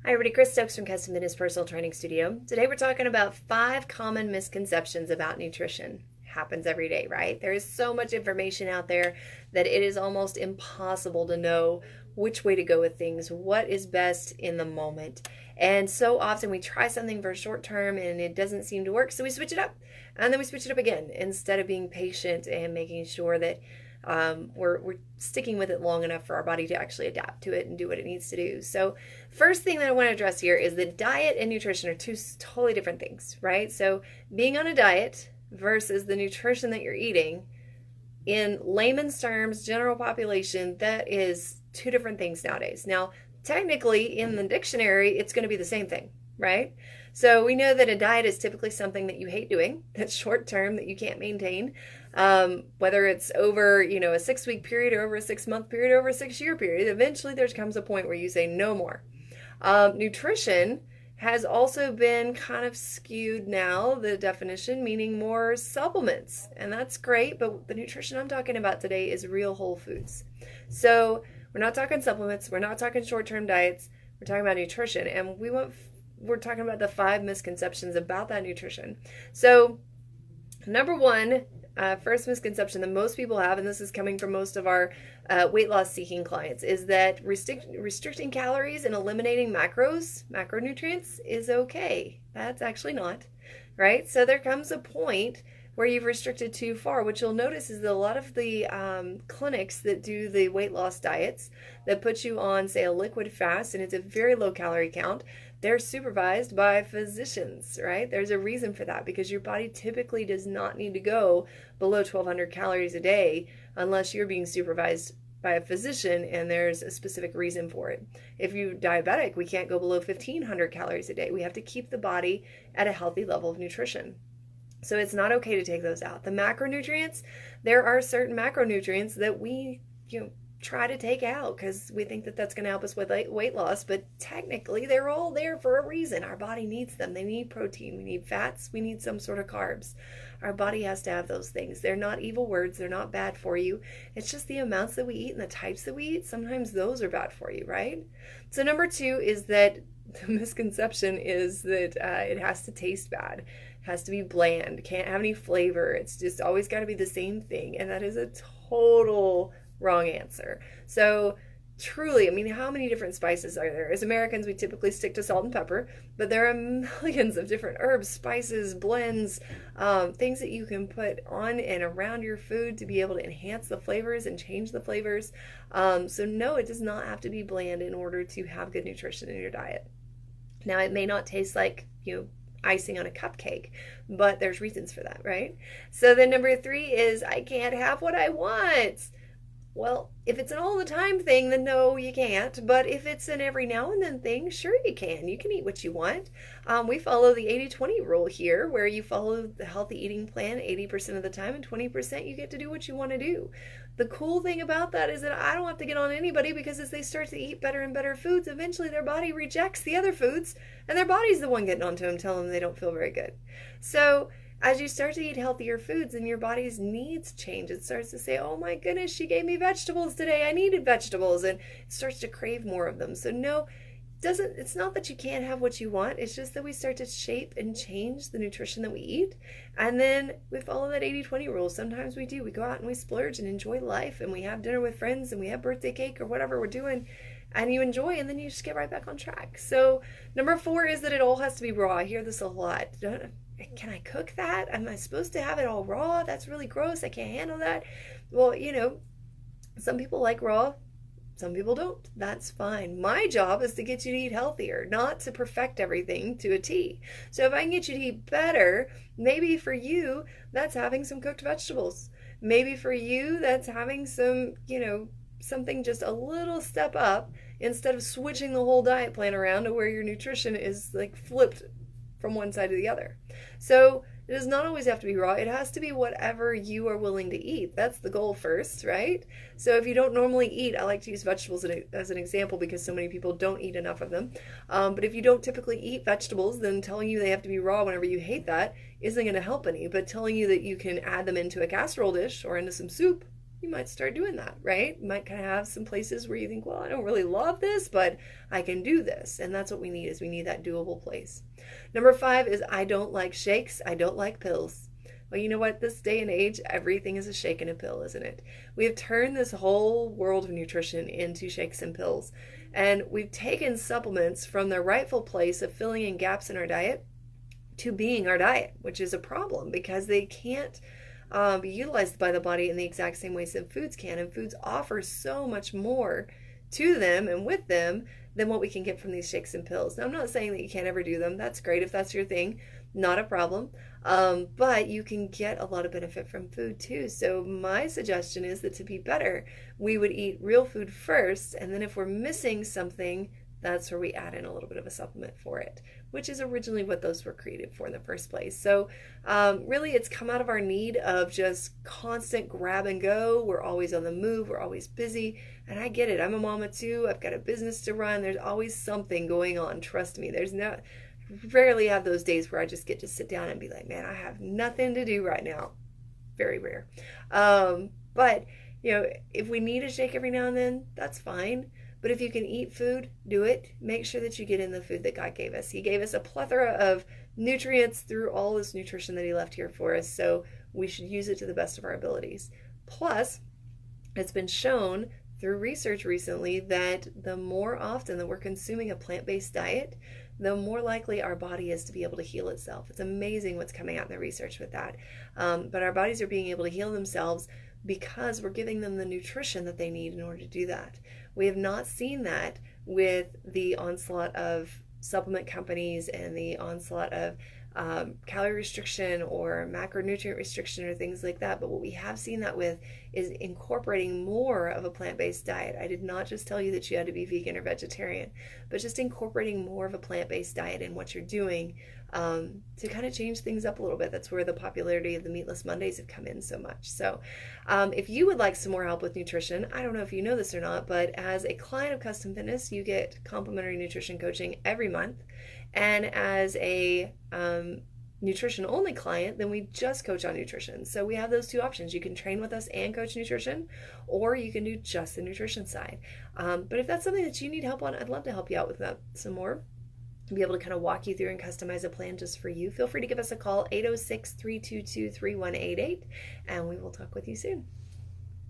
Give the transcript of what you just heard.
Hi everybody, Chris Stokes from Custom Fitness Personal Training Studio. Today we're talking about 5 common misconceptions about nutrition. Happens every day, right? There is so much information out there that it is almost impossible to know which way to go with things, what is best in the moment. And so often we try something for short term and it doesn't seem to work, so we switch it up. And then we switch it up again instead of being patient and making sure that we're sticking with it long enough for our body to actually adapt to it and do what it needs to do. So first thing that I want to address here is that diet and nutrition are two totally different things, right? So being on a diet versus the nutrition that you're eating, in layman's terms, general population, that is two different things nowadays. Now, technically in the dictionary, it's going to be the same thing, right? So we know that a diet is typically something that you hate doing, that's short term, that you can't maintain, whether it's over, a 6-week period or over a 6-month period or over a 6-year period. Eventually there comes a point where you say no more. Nutrition has also been kind of skewed now, the definition, meaning more supplements. And that's great, but the nutrition I'm talking about today is real whole foods. So we're not talking supplements, we're not talking short-term diets, we're talking about nutrition. And we're talking about the 5 misconceptions about that nutrition. So number one, first misconception that most people have, and this is coming from most of our weight loss seeking clients, is that restricting calories and eliminating macronutrients, is okay. That's actually not, right? So there comes a point where you've restricted too far. What you'll notice is that a lot of the clinics that do the weight loss diets that put you on, say, a liquid fast, and it's a very low calorie count, they're supervised by physicians, right? There's a reason for that, because your body typically does not need to go below 1,200 calories a day unless you're being supervised by a physician and there's a specific reason for it. If you're diabetic, we can't go below 1,500 calories a day. We have to keep the body at a healthy level of nutrition. So it's not okay to take those out. The macronutrients, there are certain macronutrients that we, try to take out because we think that that's going to help us with weight loss, but technically they're all there for a reason. Our body needs them. They need protein, we need fats, we need some sort of carbs. Our body has to have those things. They're not evil words, they're not bad for you. It's just the amounts that we eat and the types that we eat, sometimes those are bad for you, right? So number 2 is that the misconception is that it has to taste bad, has to be bland, can't have any flavor, it's just always got to be the same thing. And that is a total wrong answer. So truly, how many different spices are there? As Americans, we typically stick to salt and pepper, but there are millions of different herbs, spices, blends, things that you can put on and around your food to be able to enhance the flavors and change the flavors. So no, it does not have to be bland in order to have good nutrition in your diet. Now, it may not taste like, icing on a cupcake, but there's reasons for that, right? So then number 3 is I can't have what I want. Well, if it's an all the time thing, then no, you can't. But if it's an every now and then thing, sure you can. You can eat what you want. We follow the 80-20 rule here, where you follow the healthy eating plan 80% of the time, and 20% you get to do what you want to do. The cool thing about that is that I don't have to get on anybody, because as they start to eat better and better foods, eventually their body rejects the other foods, and their body's the one getting onto them, telling them they don't feel very good. So as you start to eat healthier foods and your body's needs change, it starts to say, oh my goodness, she gave me vegetables today, I needed vegetables, and it starts to crave more of them. So no, it's not that you can't have what you want, it's just that we start to shape and change the nutrition that we eat, and then we follow that 80-20 rule. Sometimes we go out and we splurge and enjoy life, and we have dinner with friends, and we have birthday cake or whatever we're doing, and you enjoy, and then you just get right back on track. So number 4 is that it all has to be raw. I hear this a lot. Can I cook that? Am I supposed to have it all raw? That's really gross. I can't handle that. Well, some people like raw, some people don't. That's fine. My job is to get you to eat healthier, not to perfect everything to a T. So if I can get you to eat better, maybe for you, that's having some cooked vegetables. Maybe for you, that's having some, something just a little step up, instead of switching the whole diet plan around to where your nutrition is like flipped from one side to the other. So it does not always have to be raw. It has to be whatever you are willing to eat. That's the goal first, right? So if you don't normally eat, I like to use vegetables as an example because so many people don't eat enough of them. But if you don't typically eat vegetables, then telling you they have to be raw whenever you hate that isn't going to help any. But telling you that you can add them into a casserole dish or into some soup, you might start doing that, right? You might kind of have some places where you think, well, I don't really love this, but I can do this. And that's what we need, is we need that doable place. Number 5 is I don't like shakes. I don't like pills. Well, you know what? This day and age, everything is a shake and a pill, isn't it? We have turned this whole world of nutrition into shakes and pills. And we've taken supplements from their rightful place of filling in gaps in our diet to being our diet, which is a problem because they can't be utilized by the body in the exact same ways that foods can. And foods offer so much more to them and with them than what we can get from these shakes and pills. Now, I'm not saying that you can't ever do them. That's great if that's your thing, not a problem. But you can get a lot of benefit from food too. So my suggestion is that to be better, we would eat real food first, and then if we're missing something, that's where we add in a little bit of a supplement for it, which is originally what those were created for in the first place. So really, it's come out of our need of just constant grab and go. We're always on the move. We're always busy. And I get it. I'm a mama too. I've got a business to run. There's always something going on. Trust me. Rarely have those days where I just get to sit down and be like, man, I have nothing to do right now. Very rare. But, if we need a shake every now and then, that's fine. But if you can eat food, do it. Make sure that you get in the food that God gave us. He gave us a plethora of nutrients through all this nutrition that He left here for us. So we should use it to the best of our abilities. Plus, it's been shown through research recently that the more often that we're consuming a plant-based diet, the more likely our body is to be able to heal itself. It's amazing what's coming out in the research with that. But our bodies are being able to heal themselves because we're giving them the nutrition that they need in order to do that. We have not seen that with the onslaught of supplement companies and the onslaught of calorie restriction or macronutrient restriction or things like that. But what we have seen that with is incorporating more of a plant-based diet. I did not just tell you that you had to be vegan or vegetarian, but just incorporating more of a plant-based diet in what you're doing to kind of change things up a little bit. That's where the popularity of the Meatless Mondays have come in so much. So if you would like some more help with nutrition, I don't know if you know this or not, but as a client of Custom Fitness, you get complimentary nutrition coaching every month. And as a nutrition only client, then we just coach on nutrition. So we have those two options. You can train with us and coach nutrition, or you can do just the nutrition side. But if that's something that you need help on, I'd love to help you out with that some more. Be able to kind of walk you through and customize a plan just for you. Feel free to give us a call, 806-322-3188, and we will talk with you soon.